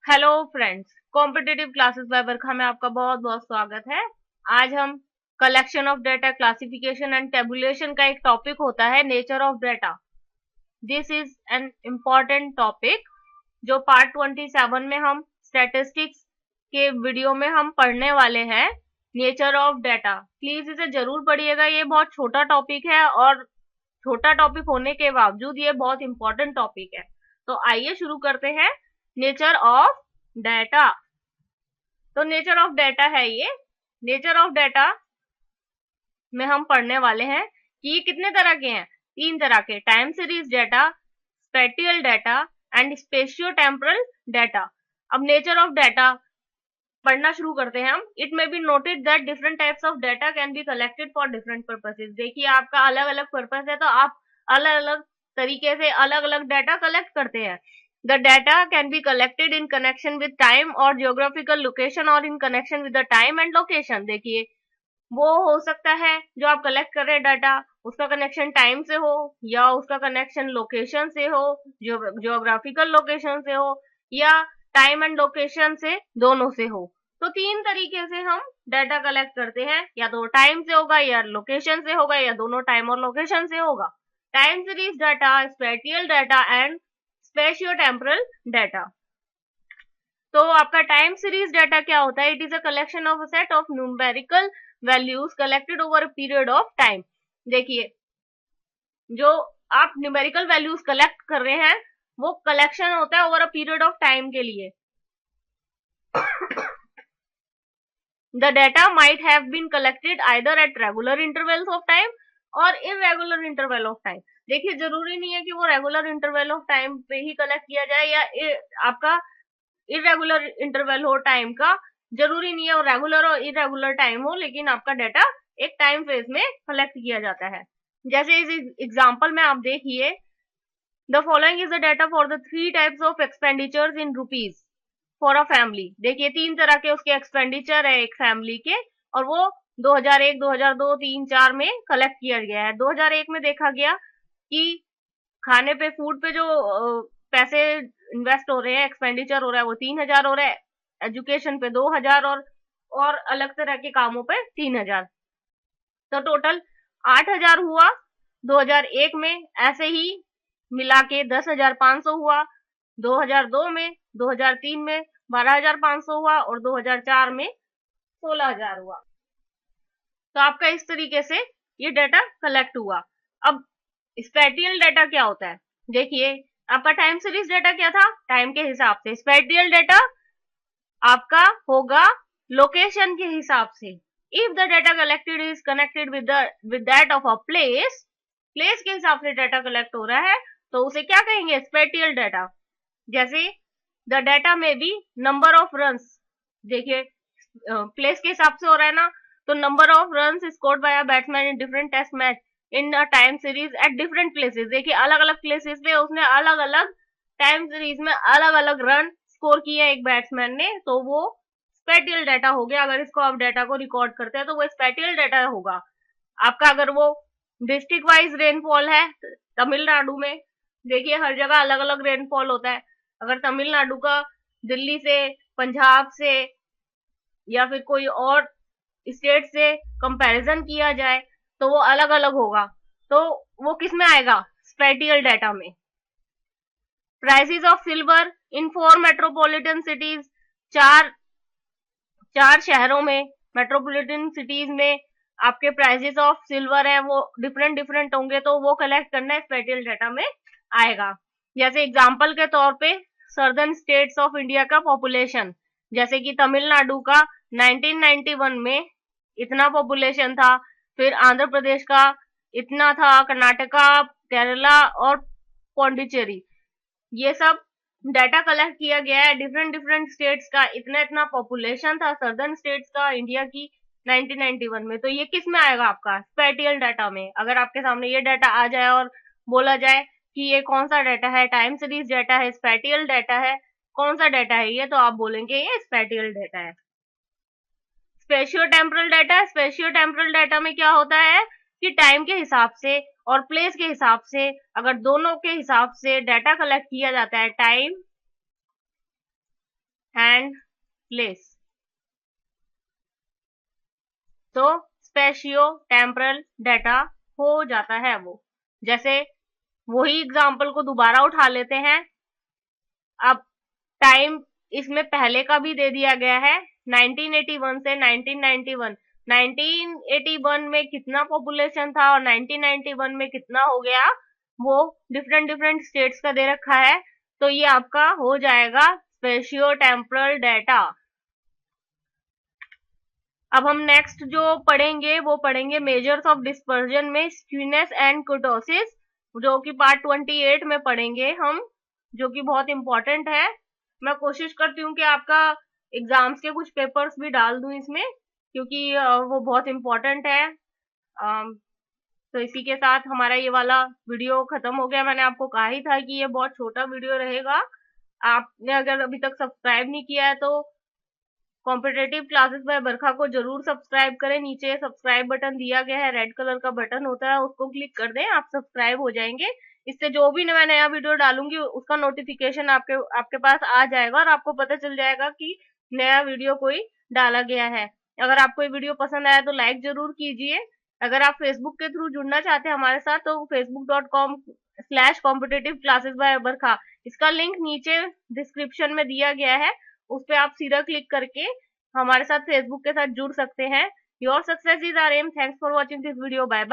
Hello friends, competitive classes by Barkha में आपका बहुत बहुत स्वागत है। आज हम collection of data, classification and tabulation का एक टॉपिक होता है nature of data. This is an important topic जो पार्ट 27 में हम स्टैटिस्टिक्स के वीडियो में हम पढ़ने वाले हैं। नेचर ऑफ डेटा, प्लीज इसे जरूर पढ़िएगा। ये बहुत छोटा टॉपिक है और छोटा टॉपिक होने के बावजूद ये बहुत इंपॉर्टेंट टॉपिक है। तो आइए शुरू करते हैं। Nature of data. तो नेचर ऑफ डेटा है ये। नेचर ऑफ डेटा में हम पढ़ने वाले हैं कि ये कितने तरह के हैं। 3 तरह के, time series data, spatial data and spatio temporal data. अब नेचर ऑफ डेटा पढ़ना शुरू करते हैं हम। It may be noted that different types of data can be collected for different purposes. देखिए, आपका अलग अलग पर्पस है तो आप अलग अलग तरीके से अलग अलग डेटा कलेक्ट करते हैं। The data can be collected in connection with time or geographical location or in connection with the time and location। देखिए, वो हो सकता है जो आप कलेक्ट कर रहे हैं डाटा, उसका कनेक्शन टाइम से हो या उसका कनेक्शन लोकेशन से हो, जियोग्राफिकल लोकेशन से हो या टाइम एंड लोकेशन से, दोनों से हो। तो 3 तरीके से हम डाटा कलेक्ट करते हैं, या तो टाइम से होगा या लोकेशन से होगा या दोनों टाइम और लोकेशन से होगा। Time series data, spatial data and spatio temporal data. तो आपका टाइम सीरीज डाटा क्या होता है? It is a collection of a set of numerical values collected over a period of time. देखिए, जो आप न्यूमेरिकल वैल्यूज कलेक्ट कर रहे हैं वो कलेक्शन होता है over a period of time के लिए। The data might have been collected either at regular intervals of time और irregular interval of time। देखिए, जरूरी नहीं है कि वो रेगुलर इंटरवल ऑफ टाइम पे ही कलेक्ट किया जाए या आपका इरेगुलर इंटरवल हो टाइम का। जरूरी नहीं है वो रेगुलर और इरेगुलर टाइम हो, लेकिन आपका डाटा एक टाइम फेज में कलेक्ट किया जाता है। जैसे इस एग्जांपल में आप देखिए, the following is the data for the 3 types of expenditures in rupees for a family. देखिए, 3 तरह के उसके एक्सपेंडिचर है एक फैमिली के, और वो 2001, 2002, 3, 4 में कलेक्ट किया गया है। 2001 में देखा गया कि खाने पे, फूड पे जो पैसे इन्वेस्ट हो रहे हैं, एक्सपेंडिचर हो रहा है, वो 3,000 हो रहा है। एजुकेशन पे 2,000 और अलग तरह के कामों पे 3,000। तो टोटल 8,000 हुआ 2001 में। ऐसे ही मिला के 10,500 हुआ 2002 में, 2003 में 12,500 हुआ और 2004 में 16,000 हुआ। तो आपका इस तरीके से ये डाटा कलेक्ट हुआ। अब स्पेटियल डाटा क्या होता है? देखिए, आपका टाइम सीरीज डाटा क्या था? टाइम के हिसाब से। स्पेटियल डाटा आपका होगा लोकेशन के हिसाब से। If the data collected is connected with that of a place, place के हिसाब से डाटा कलेक्ट हो रहा है तो उसे क्या कहेंगे? Spatial data. जैसे द डाटा में बी नंबर ऑफ रन्स। देखिए, प्लेस के हिसाब से हो रहा है ना, तो number of runs scored by a batsman in different test match in a time series at different places. देखिए, अलग अलग प्लेसेस पे उसने अलग अलग टाइम सीरीज में अलग अलग रन स्कोर किया एक बैट्समैन ने, तो वो स्पेटियल डाटा हो गया। अगर इसको आप डाटा को रिकॉर्ड करते हैं तो वो स्पेटियल डाटा होगा आपका। अगर वो डिस्ट्रिक्ट वाइज रेनफॉल है, तमिलनाडु में देखिए हर जगह अलग अलग रेनफॉल होता है। अगर तमिलनाडु का दिल्ली से, पंजाब से या फिर कोई और स्टेट से कंपैरिजन किया जाए तो वो अलग अलग होगा। तो वो किस में आएगा? स्पेटियल डाटा में। Prices of silver in 4 metropolitan cities. चार शहरों में, मेट्रोपॉलिटन सिटीज में आपके प्राइसेस ऑफ सिल्वर है वो डिफरेंट डिफरेंट होंगे, तो वो कलेक्ट करना स्पेटियल डाटा में आएगा। जैसे एग्जांपल के तौर पे सर्दर्न स्टेट्स ऑफ इंडिया का पॉपुलेशन, जैसे कि तमिलनाडु का 1991 में इतना पॉपुलेशन था, फिर आंध्र प्रदेश का इतना था, कर्नाटका, केरला और पौंडीचेरी, ये सब डाटा कलेक्ट किया गया है। डिफरेंट डिफरेंट स्टेट्स का इतना इतना पॉपुलेशन था सर्दर्न स्टेट्स का इंडिया की 1991 में। तो ये किस में आएगा? आपका स्पेटियल डाटा में। अगर आपके सामने ये डाटा आ जाए और बोला जाए कि ये कौन सा डाटा है, टाइम सीरीज डाटा है, स्पेटियल डाटा है, कौन सा डाटा है ये, तो आप बोलेंगे ये स्पेटियल डाटा है। स्पेशियो टेम्परल डाटा। स्पेशियो टेम्परल डाटा में क्या होता है कि टाइम के हिसाब से और प्लेस के हिसाब से, अगर दोनों के हिसाब से डाटा कलेक्ट किया जाता है, टाइम एंड प्लेस। तो स्पेशियो टेम्परल डाटा हो जाता है वो। जैसे वही एग्जाम्पल को दोबारा उठा लेते हैं। अब टाइम इसमें पहले का भी दे दिया गया है 1981 से 1991। 1981 में कितना पॉपुलेशन था और 1991 में कितना हो गया, वो डिफरेंट डिफरेंट स्टेट्स का दे रखा है। तो ये आपका हो जाएगा स्पेशियो टेम्परल डाटा। अब हम नेक्स्ट जो पढ़ेंगे वो पढ़ेंगे मेजर्स ऑफ डिस्पर्जन में स्क्यूनेस एंड कुर्टोसिस, जो कि पार्ट 28 में पढ़ेंगे हम, जो कि बहुत इंपॉर्टेंट है। मैं कोशिश करती हूँ कि आपका एग्जाम्स के कुछ पेपर्स भी डाल दूं इसमें, क्योंकि वो बहुत इंपॉर्टेंट है। तो इसी के साथ हमारा ये वाला वीडियो खत्म हो गया। मैंने आपको कहा ही था कि ये बहुत छोटा वीडियो रहेगा। आपने अगर अभी तक सब्सक्राइब नहीं किया है तो कॉम्पिटेटिव क्लासेस बाय बरखा को जरूर सब्सक्राइब करें। नीचे सब्सक्राइब बटन दिया गया है, रेड कलर का बटन होता है, उसको क्लिक कर दें, आप सब्सक्राइब हो जाएंगे। इससे जो भी मैं नया वीडियो डालूंगी उसका नोटिफिकेशन आपके पास आ जाएगा और आपको पता चल जाएगा कि नया वीडियो कोई डाला गया है। अगर आपको ये वीडियो पसंद आया तो लाइक जरूर कीजिए। अगर आप फेसबुक के थ्रू जुड़ना चाहते हैं हमारे साथ तो facebook.com/competitive classes by बरखा, इसका लिंक नीचे डिस्क्रिप्शन में दिया गया है। उस पे आप सीधा क्लिक करके हमारे साथ फेसबुक के साथ जुड़ सकते हैं। Your success is our aim. Thanks for watching this video. Bye bye.